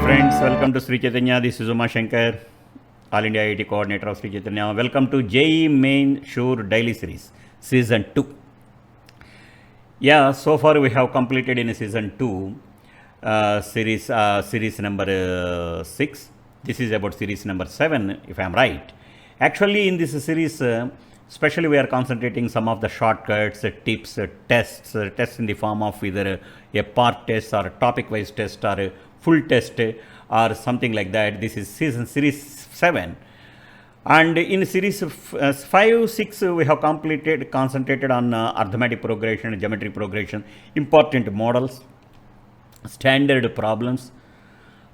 friends, welcome to Sri Chaitanya. This is Uma Shankar, All India IIT Coordinator of Sri Chaitanya. Welcome to JEE Main Sure Daily Series, Season 2. Yeah, so far we have completed in Season 2, series number 6. This is about series number 7, if I am right. Actually, in this series, especially we are concentrating some of the shortcuts, tips, tests in the form of either a part test or a topic-wise test or a full test or something like that. This is series 7. And in series 5, 6, we have concentrated on arithmetic progression, geometry progression, important models, standard problems,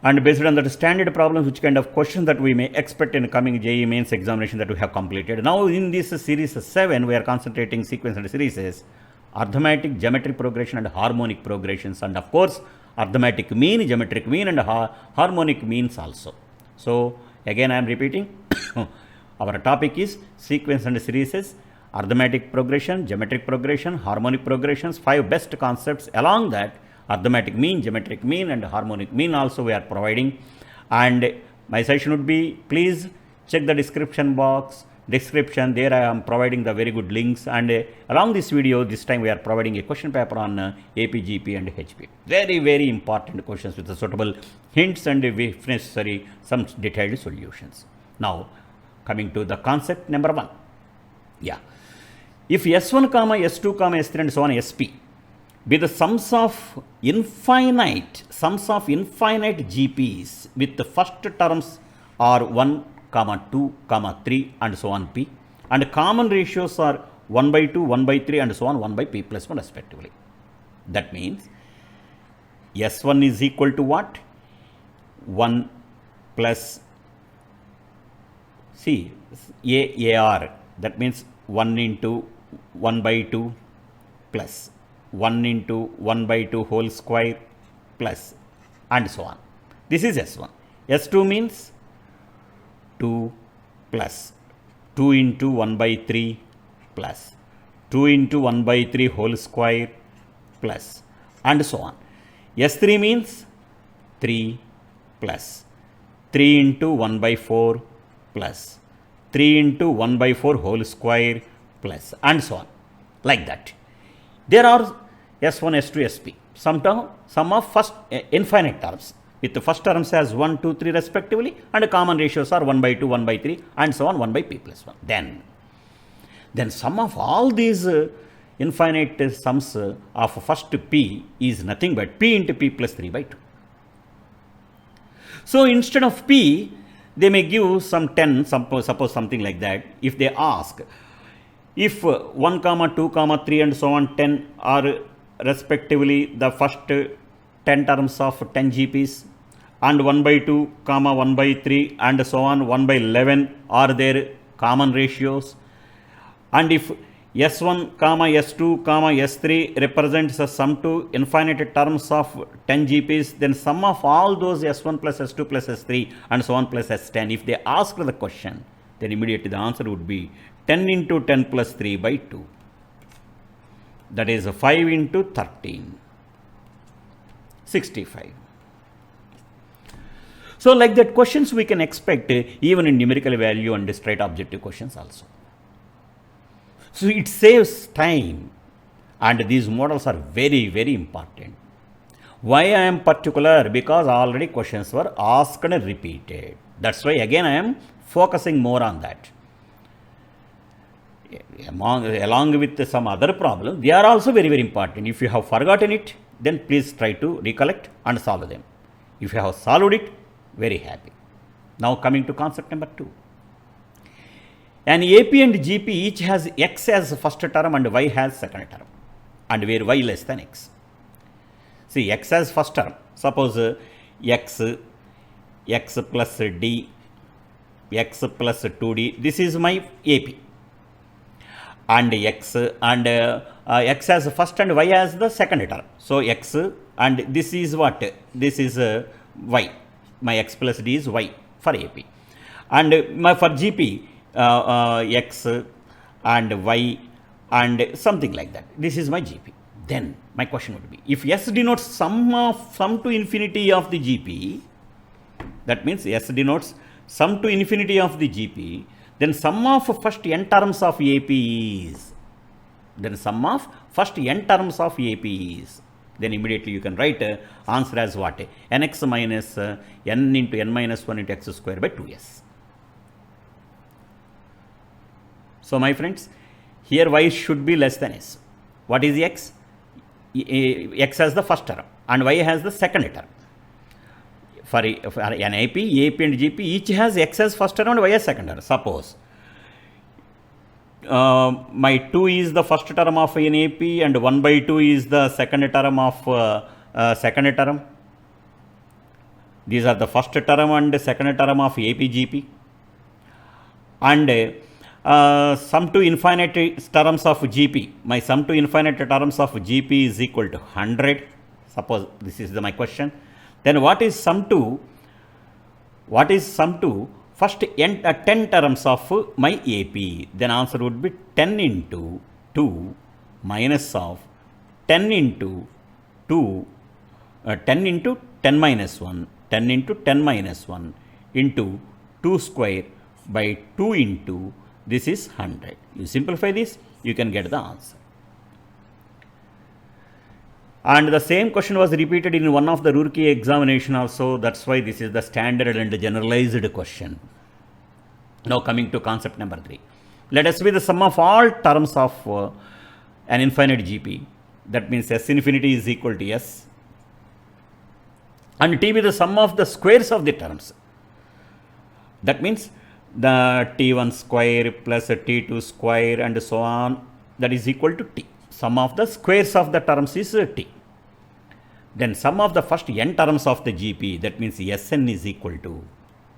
and based on the standard problems, which kind of questions that we may expect in coming JEE mains examination that we have completed. Now in this series 7, we are concentrating sequence and series, arithmetic, geometry progression and harmonic progressions, and of course arithmetic mean, geometric mean and harmonic means also. So again I am repeating, our topic is sequence and series, arithmetic progression, geometric progression, harmonic progressions, 5 best concepts. Along that, arithmetic mean, geometric mean and harmonic mean also we are providing. And my suggestion would be, please check the description there I am providing the very good links, and along this video this time we are providing a question paper on AP, GP and HP. Very important questions with the suitable hints and if necessary some detailed solutions. Now coming to the concept number 1. Yeah, if S1, S2, S3 and so on SP be the sums of infinite GPs with the first terms are 1, 2, 3 and so on P, and common ratios are 1/2, 1/3 and so on 1/P plus 1 respectively. That means S1 is equal to what? 1 plus AR, that means 1 into 1/2 plus 1 into 1/2 whole square plus and so on. This is S1. S2 means 2 plus 2 into 1/3 plus 2 into 1/3 whole square plus and so on. S3 means 3 plus 3 into 1/4 plus 3 into 1/4 whole square plus and so on, like that. There are S1, S2, SP, sum of first infinite terms with the first terms as 1, 2, 3 respectively, and common ratios are 1/2, 1/3 and so on 1/P plus 1. Then sum of all these infinite sums of first P is nothing but P into P plus 3/2. So instead of P, they may give some 10, suppose something like that. If they ask, if 1, 2, 3 and so on 10 are respectively the first 10 terms of 10 GPs, and 1/2, 1/3 and so on 1/11 are their common ratios, and if S1, S2, S3 represents a sum to infinite terms of 10 GPs, then sum of all those S1 plus S2 plus S3 and so on plus S10, if they ask the question, then immediately the answer would be 10 into 10 plus 3/2. That is 5 into 13, 65. So like that questions we can expect even in numerical value and straight objective questions also. So it saves time, and these models are very important. Why I am particular? Because already questions were asked and repeated. That's why again I am focusing more on that. Along with some other problems, they are also very important. If you have forgotten it, then please try to recollect and solve them. If you have solved it, very happy. Now coming to concept number 2. An AP and GP each has X as first term and Y has second term, and where Y less than X. See, X as first term, suppose X plus D, X plus 2D, this is my AP. And X as first and Y as the second term. So X, and this is what? This is Y. My X plus D is Y for AP. And for GP, X and Y and something like that. This is my GP. Then my question would be, if S denotes sum to infinity of the GP, That means S denotes sum to infinity of the GP, then sum of first n terms of AP is, then sum of first n terms of AP is, then immediately you can write answer as what? Nx minus n into n minus 1 into x square by 2s. So my friends, here y should be less than s. What is x? X has the first term and y has the second term. For an AP and GP each has x as first term and y as second term. Suppose my 2 is the first term of an AP and 1 by 2 is the second term of second term. These are the first term and second term of AP GP. And sum to infinite terms of GP. My sum to infinite terms of GP is equal to 100. Suppose this is my question. Then what is sum to first 10 terms of my AP? Then answer would be 10 into 2 minus of 10 into 2, 10 into 10 minus 1, 10 into 10 minus 1 into 2 square by 2 into this is 100. You simplify this, you can get the answer. And the same question was repeated in one of the Roorkee examination also. That's why this is the standard and generalized question. Now coming to concept number 3. Let us be the sum of all terms of an infinite GP. That means S infinity is equal to S. And T be the sum of the squares of the terms. That means the T1 square plus T2 square and so on, that is equal to T. Sum of the squares of the terms is T. Then sum of the first n terms of the GP, that means Sn is equal to,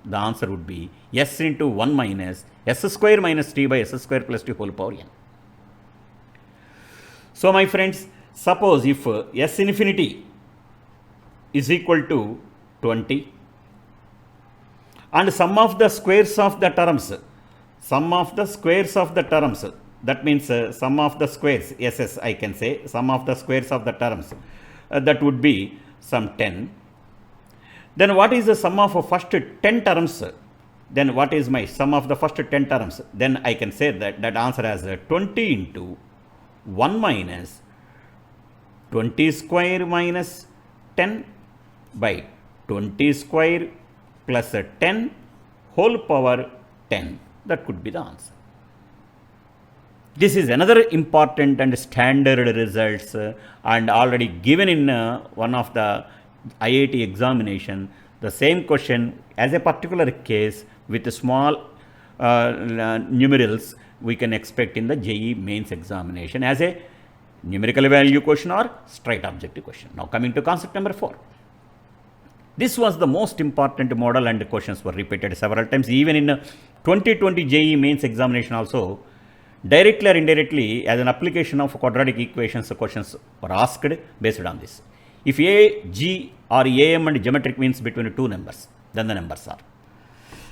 the answer would be S into 1 minus S square minus T by S square plus T whole power n. So my friends, suppose if S infinity is equal to 20, and sum of the squares of the terms, that means sum of the squares, SS I can say, sum of the squares of the terms, that would be some 10. Then what is the sum of first 10 terms? Then what is my sum of the first 10 terms? Then I can say that answer as 20 into 1 minus 20 square minus 10 by 20 square plus 10 whole power 10. That could be the answer. This is another important and standard results and already given in one of the IIT examination. The same question as a particular case with small numerals we can expect in the JEE mains examination as a numerical value question or straight objective question. Now coming to concept number 4. This was the most important model and questions were repeated several times. Even in 2020 JEE mains examination also, directly or indirectly as an application of quadratic equations, questions were asked based on this. If A, G or AM and geometric means between two numbers, then the numbers are.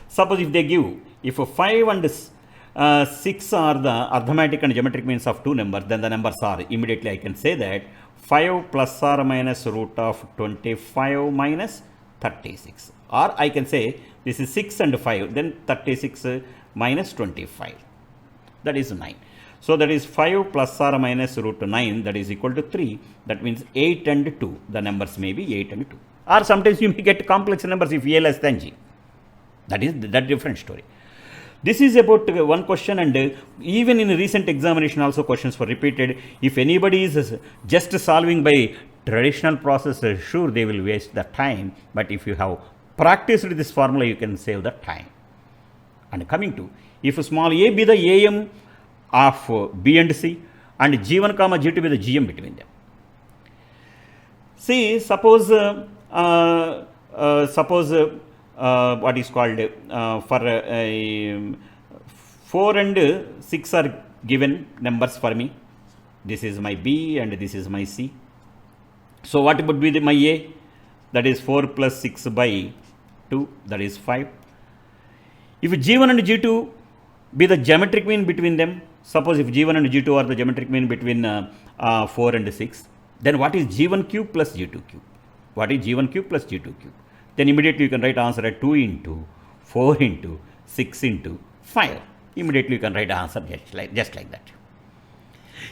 Suppose if they give, if 5 and 6 are the arithmetic and geometric means of two numbers, then the numbers are. Immediately I can say that 5 plus or minus root of 25 minus 36. Or I can say this is 6 and 5, then 36 minus 25. That is 9. So that is 5 plus or minus root 9, that is equal to 3. That means 8 and 2. The numbers may be 8 and 2. Or sometimes you may get complex numbers if A less than G. That is that different story. This is about one question, and even in recent examination also questions were repeated. If anybody is just solving by traditional process, sure they will waste the time. But if you have practiced this formula, you can save the time. And coming to, if small a be the AM of B and C and G1 comma G2 be the GM between them. See, suppose what is called for 4 and 6 are given numbers for me. This is my B and this is my C. So what would be my A? That is 4 plus 6 by 2, that is 5. If G1 and G2 be the geometric mean between them, suppose if G1 and G2 are the geometric mean between 4 and 6, then what is G1 cube plus G2 cube? What is G1 cube plus G2 cube? then immediately you can write answer at 2 into 4 into 6 into 5. Immediately you can write answer just like that.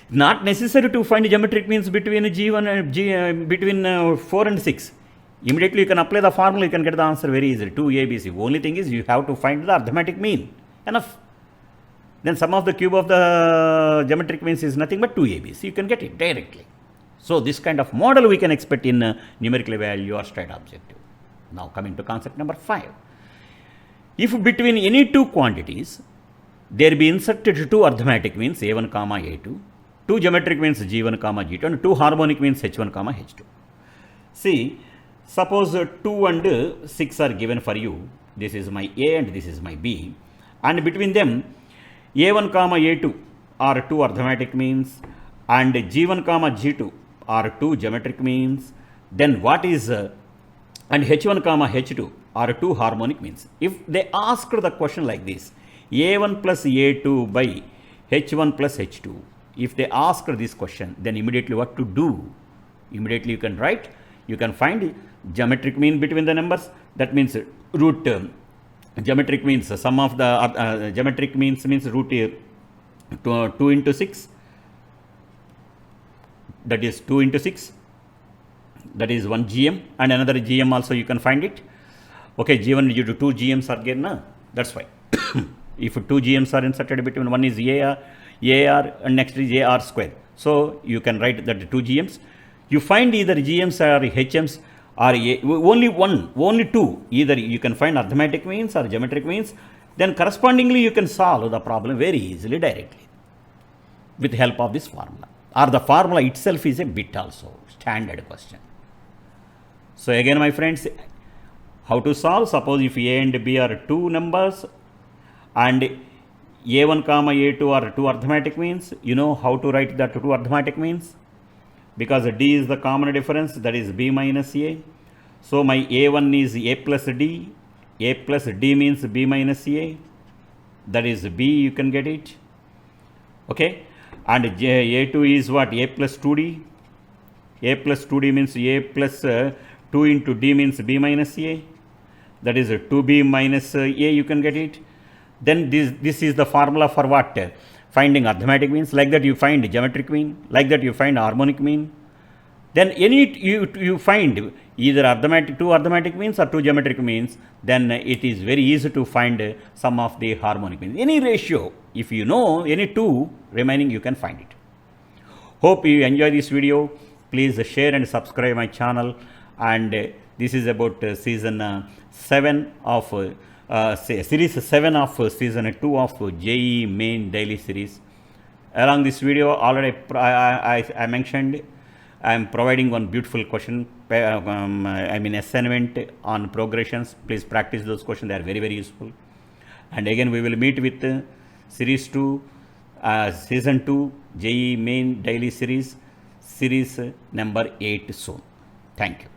Not necessary to find geometric means between G1 and between 4 and 6. Immediately you can apply the formula, you can get the answer very easily. 2ABC. Only thing is you have to find the arithmetic mean. Enough. Then sum of the cube of the geometric means is nothing but 2ABC. You can get it directly. So this kind of model we can expect in numerical value or straight objective. Now coming to concept number 5. If between any two quantities there be inserted two arithmetic means A1, A2, two geometric means G1, G2, and two harmonic means H1, H2. See, suppose 2 and 6 are given for you. This is my A and this is my B. And between them, A1, A2 are two arithmetic means and G1, G2 are two geometric means. Then what is and H1, H2 are two harmonic means. If they ask the question like this, A1 plus A2 by H1 plus H2, if they ask this question, then immediately what to do? Immediately you can write, you can find geometric mean between the numbers. That means root geometric means sum of the geometric means root 2 into 6. That is 2 into 6. That is 1 GM, and another GM also you can find it. Okay, G1 due to 2 GMs are given. No? That's why. If 2 GMs are inserted between, one is AR and next is AR square. So you can write that 2 GMs. You find either GMs or HMs or only two. Either you can find arithmetic means or geometric means. Then correspondingly you can solve the problem very easily directly with the help of this formula. Or the formula itself is a bit also, standard question. So again my friends, how to solve? Suppose if A and B are two numbers and A1, A2 are two arithmetic means, you know how to write that two arithmetic means? Because D is the common difference, that is B minus A. So my A1 is A plus D. A plus D means B minus A. That is B, you can get it. Okay. And A2 is what? A plus 2D. A plus 2D means A plus 2 into D means B minus A. That is 2B minus A, you can get it. Then this is the formula for what? Finding arithmetic means. Like that you find geometric mean. Like that you find harmonic mean. Then you find either two arithmetic means or two geometric means. Then it is very easy to find sum of the harmonic means. Any ratio, if you know any two remaining, you can find it. Hope you enjoy this video. Please share and subscribe my channel. And this is about season 7 of series 7 of season 2 of JEE main daily series. Along this video already I mentioned I am providing one beautiful question, assignment on progressions. Please practice those questions, they are very, very useful. And again we will meet with series 2, season 2 JEE main daily series, series number 8 soon. Thank you.